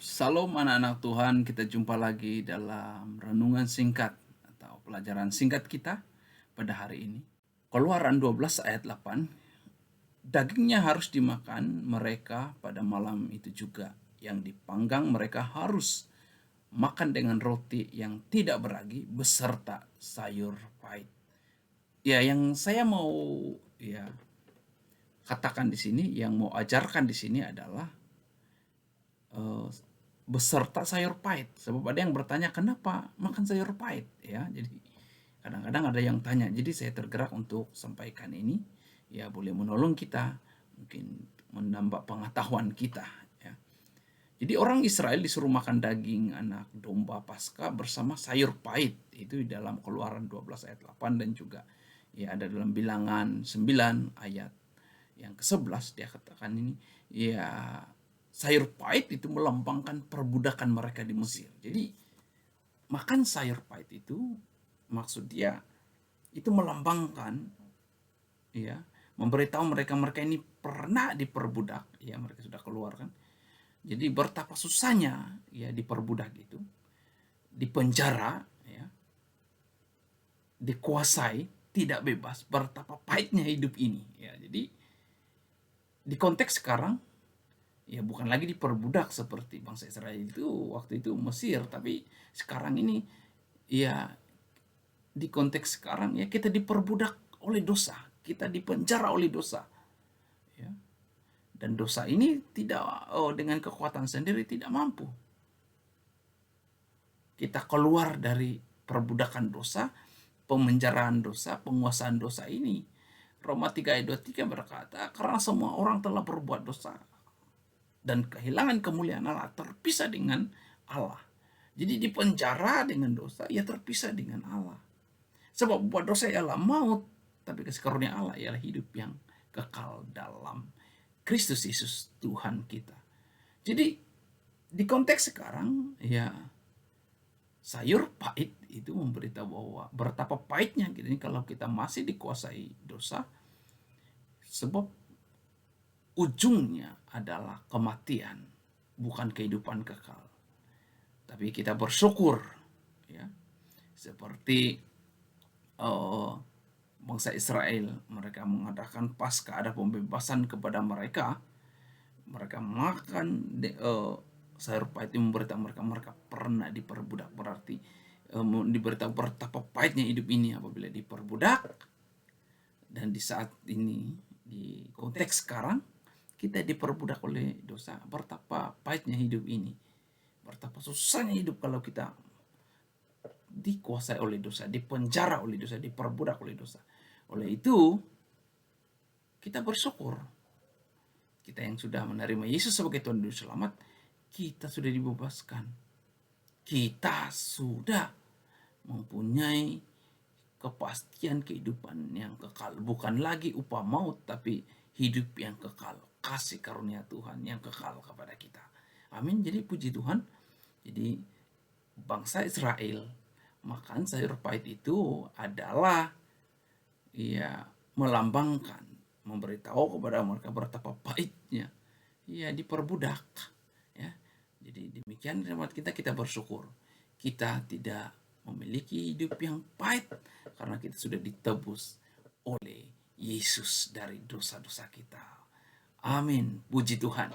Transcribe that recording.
Salam anak-anak Tuhan, kita jumpa lagi dalam renungan singkat atau pelajaran singkat kita pada hari ini. Keluaran 12 ayat 8, dagingnya harus dimakan mereka pada malam itu juga. Yang dipanggang mereka harus makan dengan roti yang tidak beragi beserta sayur pahit. Ya, yang saya mau katakan di sini, yang mau ajarkan di sini adalah beserta sayur pahit. Sebab ada yang bertanya, kenapa makan sayur pahit? Ya, jadi kadang-kadang ada yang tanya. Jadi saya tergerak untuk sampaikan ini. Ya, boleh menolong kita, mungkin menambah pengetahuan kita. Ya. Jadi orang Israel disuruh makan daging anak domba Paskah bersama sayur pahit. Itu di dalam Keluaran 12 ayat 8 dan juga ya ada dalam Bilangan 9 ayat yang ke-11 dia katakan ini. Ya, sayur pahit itu melambangkan perbudakan mereka di Mesir. Jadi makan sayur pahit itu maksud dia itu melambangkan ya, memberitahu mereka ini pernah diperbudak, ya mereka sudah keluar kan. Jadi betapa susahnya ya diperbudak itu, dipenjara ya, dikuasai, tidak bebas, betapa pahitnya hidup ini ya. Jadi di konteks sekarang ya bukan lagi diperbudak seperti bangsa Israel itu waktu itu Mesir, tapi sekarang ini ya di konteks sekarang ya kita diperbudak oleh dosa, kita dipenjara oleh dosa. Ya. Dan dosa ini tidak dengan kekuatan sendiri tidak mampu. Kita keluar dari perbudakan dosa, pemenjaraan dosa, penguasaan dosa ini. Roma 3 ayat 23 berkata, karena semua orang telah berbuat dosa dan kehilangan kemuliaan Allah, terpisah dengan Allah. Jadi di penjara dengan dosa, ya terpisah dengan Allah. Sebab buat dosa ialah maut, tapi kasih karunia Allah ialah hidup yang kekal dalam Kristus Yesus Tuhan kita. Jadi di konteks sekarang, ya sayur pahit itu memberitahu bahwa betapa pahitnya kita ini kalau kita masih dikuasai dosa, sebab ujungnya adalah kematian, bukan kehidupan kekal. Tapi kita bersyukur ya, seperti bangsa Israel, mereka mengadakan Paskah, ada pembebasan kepada mereka. Mereka makan sayur pahit itu memberitahu mereka pernah diperbudak, berarti diberitahu betapa pahitnya hidup ini apabila diperbudak. Dan di saat ini, di konteks sekarang, kita diperbudak oleh dosa, betapa pahitnya hidup ini, betapa susahnya hidup kalau kita dikuasai oleh dosa, dipenjara oleh dosa, diperbudak oleh dosa. Oleh itu, kita bersyukur. Kita yang sudah menerima Yesus sebagai Tuhan dan Juru Selamat, kita sudah dibebaskan. Kita sudah mempunyai kepastian kehidupan yang kekal. Bukan lagi upah maut, tapi hidup yang kekal. Kasih karunia Tuhan yang kekal kepada kita. Amin. Jadi puji Tuhan. Jadi bangsa Israel makan sayur pahit itu adalah ya melambangkan, memberitahu kepada mereka betapa pahitnya ya diperbudak ya. Jadi demikian rahmat kita bersyukur kita tidak memiliki hidup yang pahit karena kita sudah ditebus oleh Yesus dari dosa-dosa kita. Amin. Puji Tuhan.